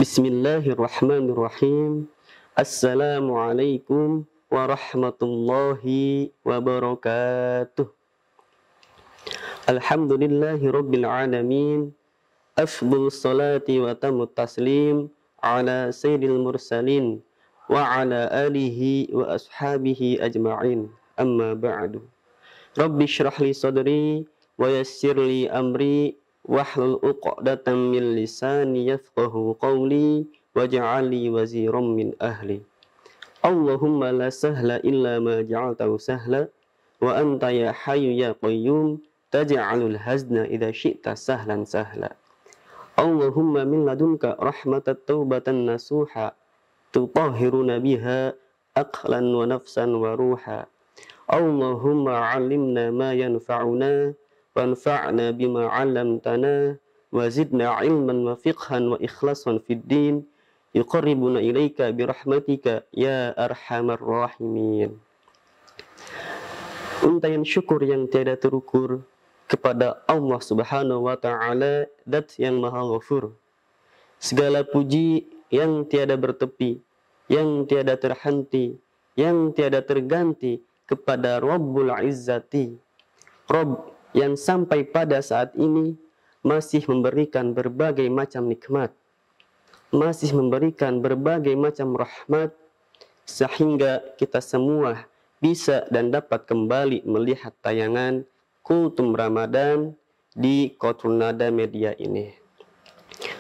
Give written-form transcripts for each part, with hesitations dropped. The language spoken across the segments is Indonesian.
Bismillahirrahmanirrahim. Assalamualaikum warahmatullahi wabarakatuh. Alhamdulillahi rabbil alamin. Afdhal salati wa tamu taslim ala sayyidil mursalin wa ala alihi wa ashabihi ajma'in. Amma ba'du. Rabbi shrah li sadri wa yassir li amri wahlul 'uqdatam min lisani yafqahu qawli waj'al li waziran min ahli. Allahumma la sahla illa ma ja'altahu sahla wa anta ya hayyu ya qayyum taj'alul hazna idza syi'ta sahlan sahla. Allahumma min ladunka rahmatat taubatan nasuha tutahhiruna biha aqlan wa nafsan wa ruha. Allahumma 'allimna ma yanfa'una wanfa'na bima 'allamtana wa zidna 'ilman wa fiqhan wa ikhlasan fid din yuqarribuna ilaika birahmatika ya arhamar rahimin. Untayan syukur yang tiada terukur kepada Allah Subhanahu wa taala, Dat yang Maha Ghafur. Segala puji yang tiada bertepi, yang tiada terhenti, yang tiada terganti kepada Rabbul Izzati, Rabb yang sampai pada saat ini masih memberikan berbagai macam nikmat, masih memberikan berbagai macam rahmat, sehingga kita semua bisa dan dapat kembali melihat tayangan Kultum Ramadan di Qatrun Nada Media ini.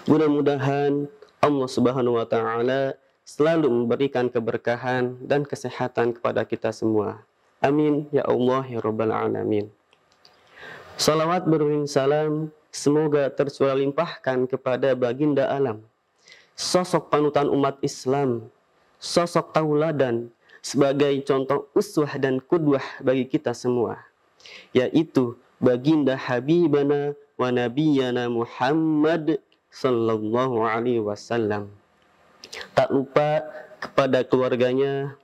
Mudah-mudahan Allah Subhanahu wa taala selalu memberikan keberkahan dan kesehatan kepada kita semua. Amin ya Allah ya Rabbal alamin. Salawat beriring salam semoga tercurah limpahkan kepada baginda alam, sosok panutan umat Islam, sosok tauladan sebagai contoh uswah dan qudwah bagi kita semua, yaitu baginda habibana wa nabiyana Muhammad sallallahu alaihi wasallam. Tak lupa kepada keluarganya,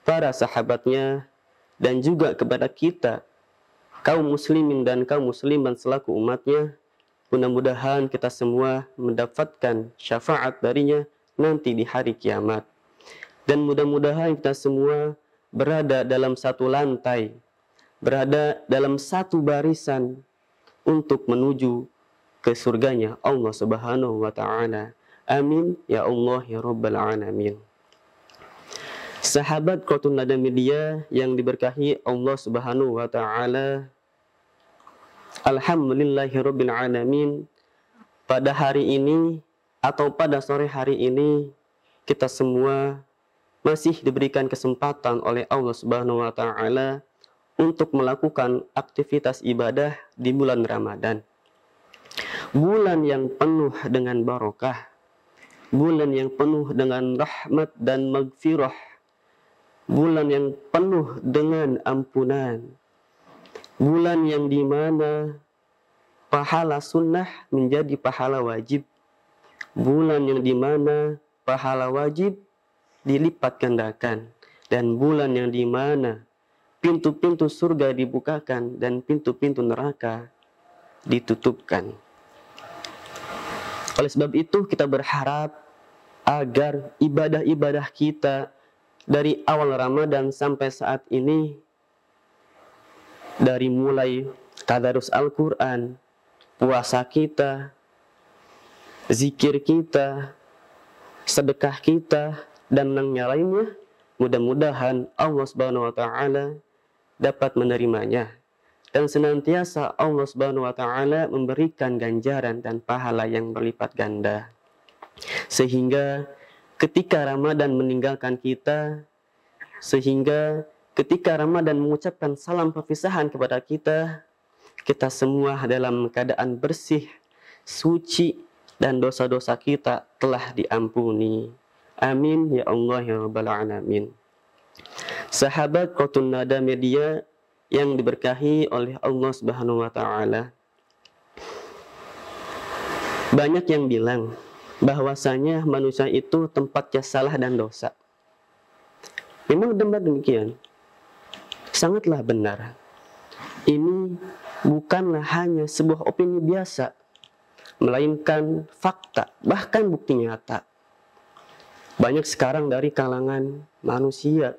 para sahabatnya, dan juga kepada kita kaum muslimin dan kaum musliman selaku umatnya. Mudah-mudahan kita semua mendapatkan syafaat darinya nanti di hari kiamat. Dan mudah-mudahan kita semua berada dalam satu lantai, berada dalam satu barisan untuk menuju ke surganya Allah Subhanahu wa taala. Amin ya Allah ya Rabbal alamin. Sahabat Qatrun Nada Media yang diberkahi Allah Subhanahu wa taala, alhamdulillahirabbil alamin. Pada hari ini atau pada sore hari ini kita semua masih diberikan kesempatan oleh Allah Subhanahu wa taala untuk melakukan aktivitas ibadah di bulan Ramadan. Bulan yang penuh dengan barokah, bulan yang penuh dengan rahmat dan maghfirah, bulan yang penuh dengan ampunan, bulan yang dimana pahala sunnah menjadi pahala wajib, bulan yang dimana pahala wajib dilipat gandakan, dan bulan yang dimana pintu-pintu surga dibukakan dan pintu-pintu neraka ditutupkan. Oleh sebab itu kita berharap agar ibadah-ibadah kita dari awal Ramadan sampai saat ini, dari mulai tadarus Al-Quran, puasa kita, zikir kita, sedekah kita, dan yang lainnya, mudah-mudahan Allah Subhanahu wa taala dapat menerimanya, dan senantiasa Allah Subhanahu wa taala memberikan ganjaran dan pahala yang berlipat ganda, sehingga ketika Ramadan meninggalkan kita, sehingga ketika Ramadan mengucapkan salam perpisahan kepada kita, kita semua dalam keadaan bersih, suci, dan dosa-dosa kita telah diampuni. Amin ya Allah ya Rabbal alamin. Sahabat Qatrun Nada Media yang diberkahi oleh Allah Subhanahu wa taala, banyak yang bilang bahwasanya manusia itu tempatnya salah dan dosa. Memang benar demikian, sangatlah benar. Ini bukanlah hanya sebuah opini biasa, melainkan fakta, bahkan bukti nyata. Banyak sekarang dari kalangan manusia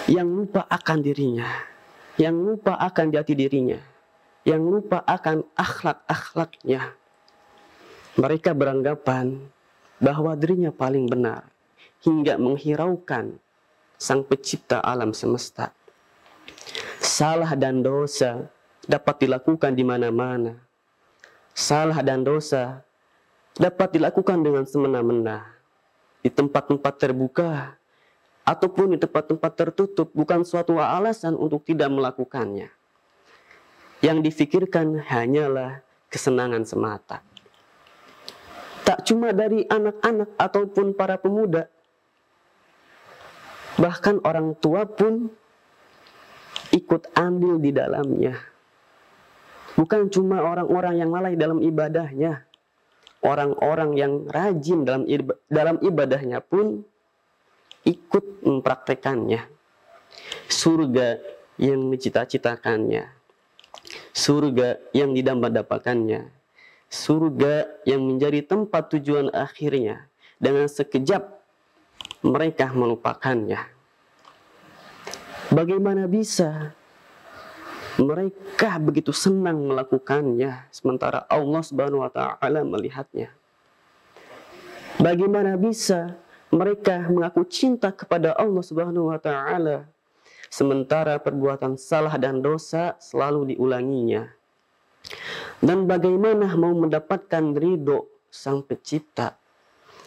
yang lupa akan dirinya, yang lupa akan jati dirinya, yang lupa akan akhlak-akhlaknya. Mereka beranggapan bahwa dirinya paling benar, hingga menghiraukan Sang Pencipta alam semesta. Salah dan dosa dapat dilakukan di mana-mana. Salah dan dosa dapat dilakukan dengan semena-mena, di tempat-tempat terbuka ataupun di tempat-tempat tertutup, bukan suatu alasan untuk tidak melakukannya. Yang difikirkan hanyalah kesenangan semata. Tak cuma dari anak-anak ataupun para pemuda, bahkan orang tua pun ikut andil di dalamnya. Bukan cuma orang-orang yang lalai dalam ibadahnya, orang-orang yang rajin dalam ibadahnya pun ikut mempraktekannya. Surga yang dicita-citakannya, surga yang didambakan-dambakannya, surga yang menjadi tempat tujuan akhirnya, dengan sekejap mereka melupakannya. Bagaimana bisa mereka begitu senang melakukannya sementara Allah Subhanahu wa taala melihatnya? Bagaimana bisa mereka mengaku cinta kepada Allah Subhanahu wa taala sementara perbuatan salah dan dosa selalu diulanginya? Dan bagaimana mau mendapatkan ridho Sang Pencipta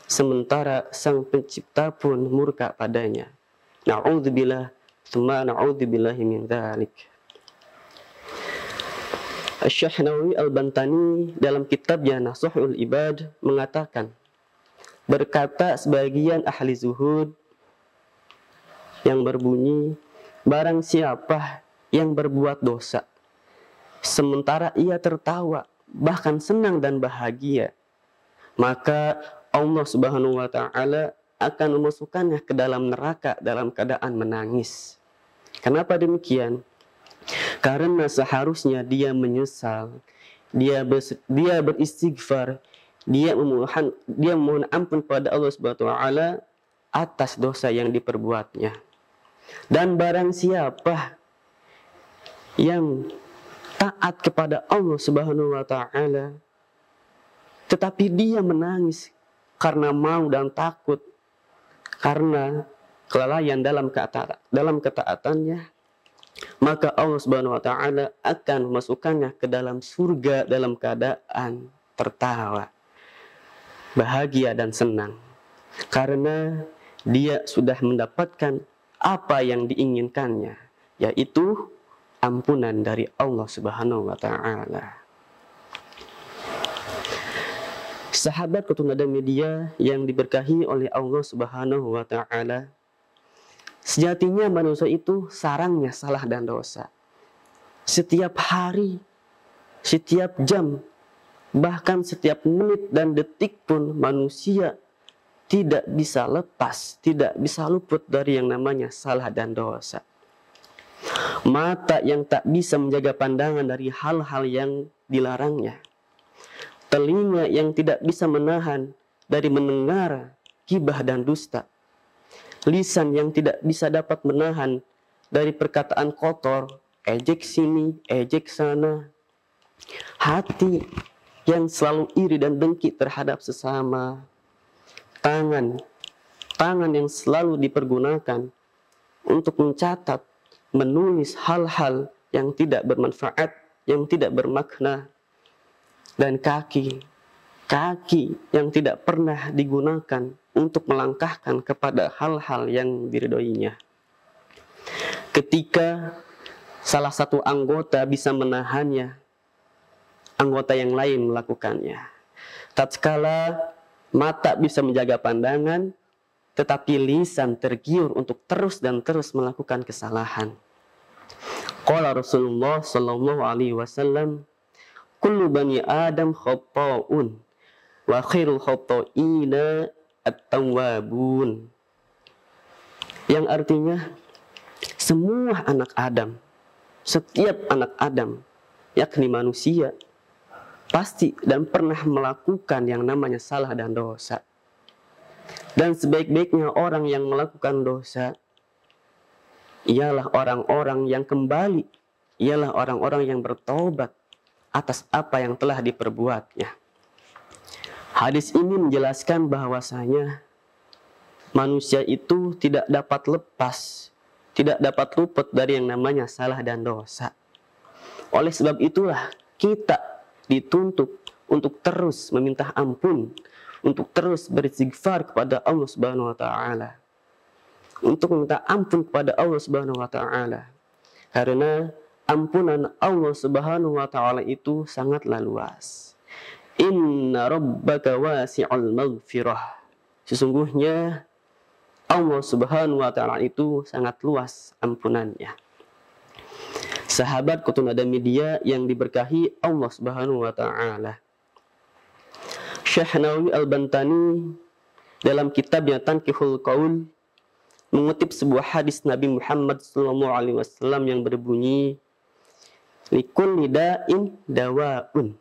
sementara Sang Pencipta pun murka padanya? Na'udzubillah, tsumma na'udzubillahi min dzalik. Asy-Syaikh Nawawi Al-Bantani dalam kitabnya Nasuhul Ibad mengatakan, berkata sebagian ahli zuhud yang berbunyi, barang siapa yang berbuat dosa sementara ia tertawa, bahkan senang dan bahagia, maka Allah Subhanahu wa taala akan memasukkannya ke dalam neraka dalam keadaan menangis. Kenapa demikian? Karena seharusnya dia menyesal, dia beristighfar, dia memohon ampun pada Allah Subhanahu wa taala atas dosa yang diperbuatnya. Dan barang siapa yang taat kepada Allah Subhanahu wa taala tetapi dia menangis karena mau dan takut, karena kelalaian dalam ketaatannya, maka Allah Subhanahu wa taala akan memasukkannya ke dalam surga dalam keadaan tertawa, bahagia dan senang, karena dia sudah mendapatkan apa yang diinginkannya, yaitu ampunan dari Allah Subhanahu wa taala. Sahabat Ketunada Media yang diberkahi oleh Allah Subhanahu wa taala, sejatinya manusia itu sarangnya salah dan dosa. Setiap hari, setiap jam, bahkan setiap menit dan detik pun manusia tidak bisa lepas, tidak bisa luput dari yang namanya salah dan dosa. Mata yang tak bisa menjaga pandangan dari hal-hal yang dilarangnya. Telinga yang tidak bisa menahan dari mendengar gibah dan dusta. Lisan yang tidak bisa dapat menahan dari perkataan kotor, ejek sini, ejek sana. Hati yang selalu iri dan dengki terhadap sesama. Tangan yang selalu dipergunakan untuk mencatat, menulis hal-hal yang tidak bermanfaat, yang tidak bermakna. Dan kaki yang tidak pernah digunakan untuk melangkahkan kepada hal-hal yang diridhoinya. Ketika salah satu anggota bisa menahannya, anggota yang lain melakukannya. Tatkala mata bisa menjaga pandangan, tetapi lisan tergiur untuk terus dan terus melakukan kesalahan. Qala Rasulullah sallallahu alaihi wasallam, kullu bani Adam khata'un wa khairul khata'ina at-tawwabun. Yang artinya semua anak Adam, setiap anak Adam, yakni manusia, pasti dan pernah melakukan yang namanya salah dan dosa. Dan sebaik-baiknya orang yang melakukan dosa ialah orang-orang yang kembali, ialah orang-orang yang bertobat atas apa yang telah diperbuatnya. Hadis ini menjelaskan bahwasanya manusia itu tidak dapat lepas, tidak dapat luput dari yang namanya salah dan dosa. Oleh sebab itulah kita dituntut untuk terus meminta ampun, untuk terus beristighfar kepada Allah Subhanahu wa taala. Untuk meminta ampun kepada Allah Subhanahu wa taala. Karena ampunan Allah Subhanahu wa taala itu sangatlah luas. Inna rabbaka wasi'ul maghfirah. Sesungguhnya Allah Subhanahu wa taala itu sangat luas ampunannya. Sahabat Qutun Media yang diberkahi Allah Subhanahu wa taala. Syekh Nawawi Al-Bantani dalam kitabnya Tanqihul Qaul mengutip sebuah hadis Nabi Muhammad SAW yang berbunyi, likulli da'in dawa'un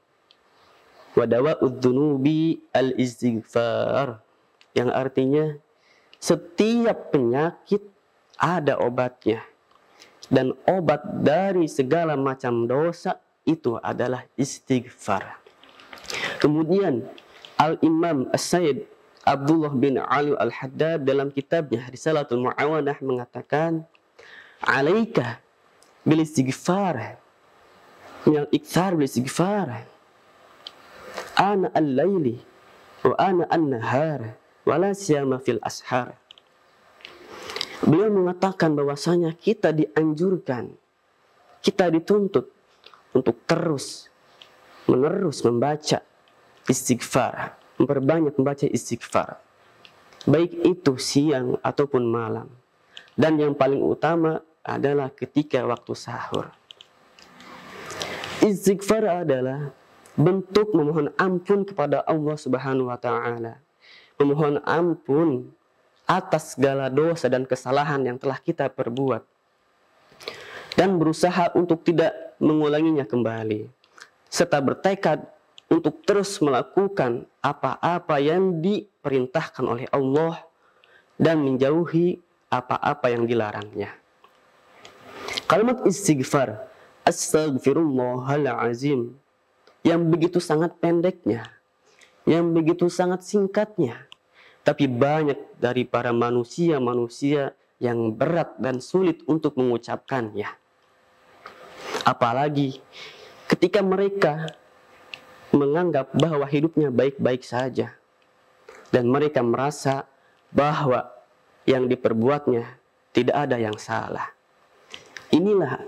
wa dawa'ud dzunubi al-istighfar, yang artinya setiap penyakit ada obatnya, dan obat dari segala macam dosa itu adalah istighfar. Kemudian Al-Imam As-Sayyid Abdullah bin Ali Al-Haddad dalam kitabnya Risalatul Mu'awanah mengatakan, alaika bil istighfar, yang iktsar bil istighfar ana al-laili wa ana an-nahar wa la siyama fil ashar. Beliau mengatakan bahwasanya kita dianjurkan, kita dituntut untuk menerus membaca istighfar, memperbanyak membaca istighfar, baik itu siang ataupun malam. Dan yang paling utama adalah ketika waktu sahur. Istighfar adalah bentuk memohon ampun kepada Allah Subhanahu wa taala. Memohon ampun atas segala dosa dan kesalahan yang telah kita perbuat, dan berusaha untuk tidak mengulanginya kembali, serta bertekad untuk terus melakukan apa-apa yang diperintahkan oleh Allah dan menjauhi apa-apa yang dilarangnya. Kalimat istighfar, astaghfirullahal azim, yang begitu sangat pendeknya, yang begitu sangat singkatnya, tapi banyak dari para manusia yang berat dan sulit untuk mengucapkannya. Apalagi ketika mereka menganggap bahwa hidupnya baik-baik saja, dan mereka merasa bahwa yang diperbuatnya tidak ada yang salah. Inilah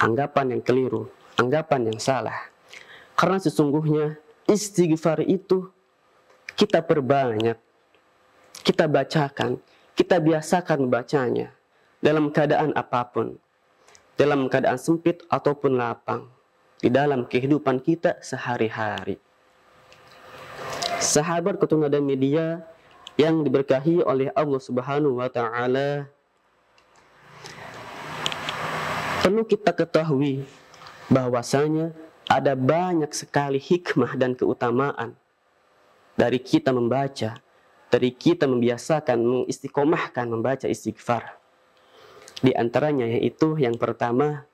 anggapan yang keliru, anggapan yang salah. Karena sesungguhnya istighfar itu kita perbanyak, kita bacakan, kita biasakan membacanya dalam keadaan apapun, dalam keadaan sempit ataupun lapang, di dalam kehidupan kita sehari-hari. Sahabat Qutun Media yang diberkahi oleh Allah Subhanahu wa taala, perlu kita ketahui bahwasanya ada banyak sekali hikmah dan keutamaan dari kita membaca, dari kita membiasakan, mengistiqomahkan membaca istighfar. Di antaranya yaitu yang pertama,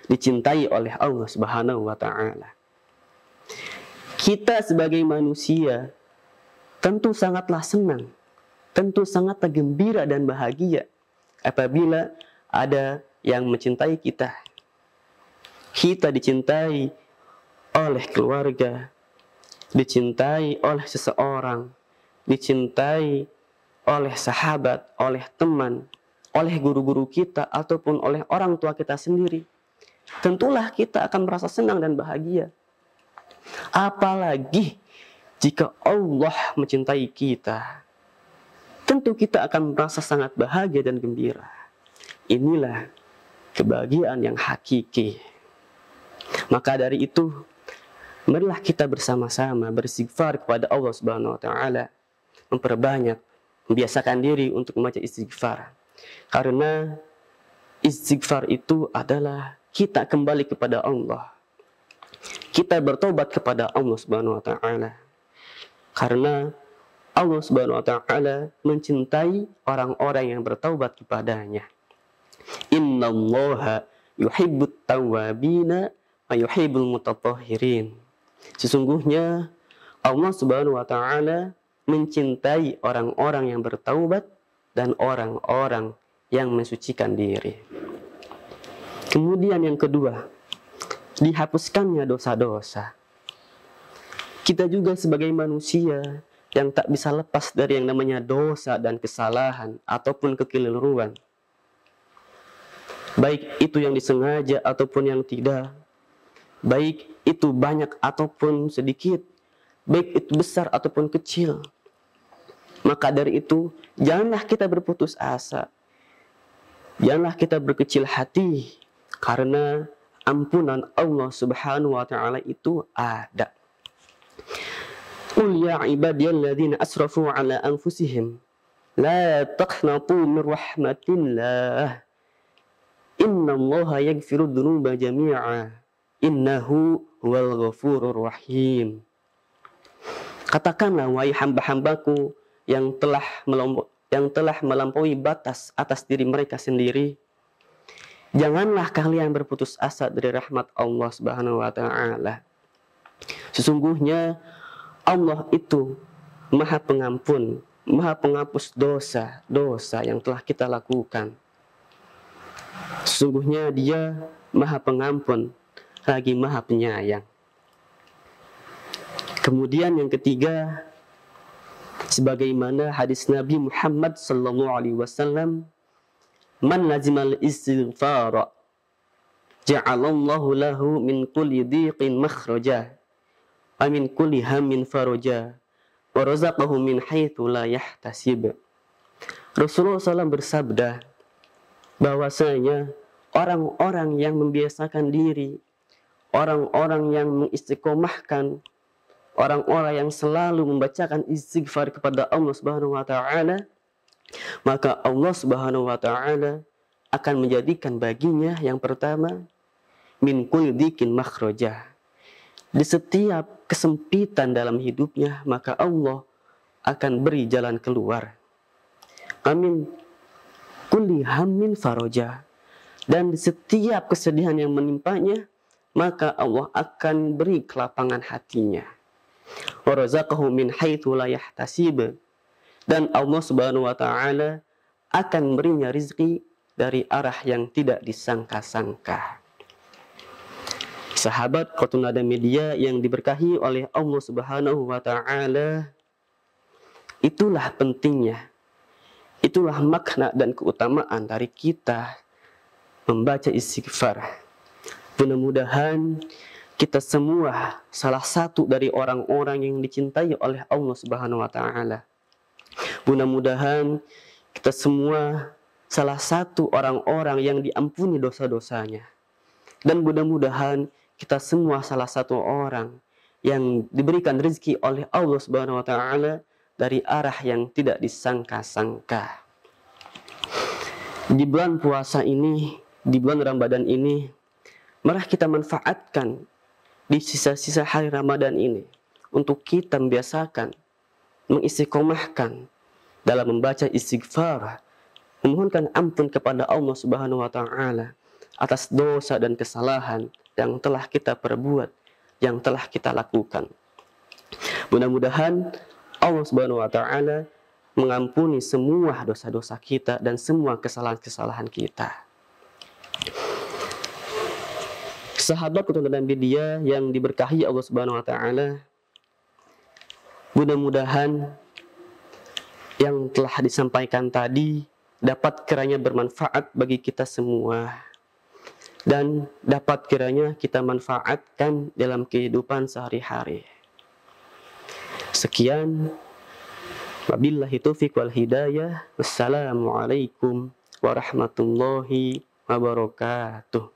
dicintai oleh Allah Subhanahu wa taala. Kita sebagai manusia tentu sangatlah senang, tentu sangatlah gembira dan bahagia apabila ada yang mencintai kita. Kita dicintai oleh keluarga, dicintai oleh seseorang, dicintai oleh sahabat, oleh teman, oleh guru-guru kita, ataupun oleh orang tua kita sendiri. Tentulah kita akan merasa senang dan bahagia. Apalagi jika Allah mencintai kita, tentu kita akan merasa sangat bahagia dan gembira. Inilah kebahagiaan yang hakiki. Maka dari itu, marilah kita bersama-sama beristighfar kepada Allah Subhanahu wa taala, memperbanyak, membiasakan diri untuk membaca istighfar. Karena istighfar itu adalah kita kembali kepada Allah. Kita bertobat kepada Allah Subhanahu wa taala. Karena Allah Subhanahu wa taala mencintai orang-orang yang bertaubat kepadanya. Innallaha yuhibbut tawwabina wa yuhibbul mutatahhirin. Sesungguhnya Allah Subhanahu wa taala mencintai orang-orang yang bertaubat dan orang-orang yang mensucikan diri. Kemudian yang kedua, dihapuskannya dosa-dosa. Kita juga sebagai manusia yang tak bisa lepas dari yang namanya dosa dan kesalahan ataupun kekeliruan. Baik itu yang disengaja ataupun yang tidak. Baik itu banyak ataupun sedikit. Baik itu besar ataupun kecil. Maka dari itu, janganlah kita berputus asa. Janganlah kita berkecil hati. Karena ampunan Allah Subhanahu wa taala itu ada. Qul ya ibadiyalladzina asrafu ala anfusihim la taqnatu min rahmatillah innallaha yaghfiru dzunuba jami'a innahu huwal ghafurur rahim. Katakanlah wahai hamba-hambaku yang telah melampaui batas atas diri mereka sendiri, janganlah kalian berputus asa dari rahmat Allah Subhanahu wa taala. Sesungguhnya Allah itu Maha Pengampun, Maha Penghapus dosa-dosa yang telah kita lakukan. Sesungguhnya Dia Maha Pengampun, lagi Maha Penyayang. Kemudian yang ketiga, sebagaimana hadis Nabi Muhammad sallallahu alaihi wasallam, man lazimal istighfar ja'alallahu lahu min kulli dhiqin makhraja wa min kulli hammin faraja wa razaqahu min haitsu la yahtasib. Rasulullah SAW bersabda bahwasanya orang-orang yang membiasakan diri, orang-orang yang mengistiqomahkan, orang-orang yang selalu membacakan istighfar kepada Allah Subhanahu wa taala, maka Allah Subhanahu wa taala akan menjadikan baginya yang pertama min kulli dhiqin makhraja. Di setiap kesempitan dalam hidupnya, maka Allah akan beri jalan keluar. Amin kulli hammin faraja. Dan di setiap kesedihan yang menimpanya, maka Allah akan beri kelapangan hatinya. Wa razaqahu min haitsu la yahtasib. Dan Allah Subhanahu wa taala akan berinya rizki dari arah yang tidak disangka-sangka. Sahabat Qotun Nada Media yang diberkahi oleh Allah Subhanahu wa taala, itulah pentingnya, itulah makna dan keutamaan dari kita membaca istighfar. Mudah-mudahan kita semua salah satu dari orang-orang yang dicintai oleh Allah Subhanahu wa taala. Mudah-mudahan kita semua salah satu orang-orang yang diampuni dosa-dosanya. Dan mudah-mudahan kita semua salah satu orang yang diberikan rezeki oleh Allah Subhanahu wa taala dari arah yang tidak disangka-sangka. Di bulan puasa ini, di bulan Ramadan ini, mari kita manfaatkan di sisa-sisa hari Ramadan ini untuk kita membiasakan, mengistiqomahkan dalam membaca istighfar, memohonkan ampun kepada Allah Subhanahu wa taala atas dosa dan kesalahan yang telah kita perbuat, yang telah kita lakukan. Mudah-mudahan Allah Subhanahu wa taala mengampuni semua dosa-dosa kita dan semua kesalahan-kesalahan kita. Sahabat Qotun Nada Media yang diberkahi Allah Subhanahu wa taala, mudah-mudahan yang telah disampaikan tadi dapat kiranya bermanfaat bagi kita semua dan dapat kiranya kita manfaatkan dalam kehidupan sehari-hari. Sekian, wabillahi taufiq wal hidayah. Wassalamualaikum warahmatullahi wabarakatuh.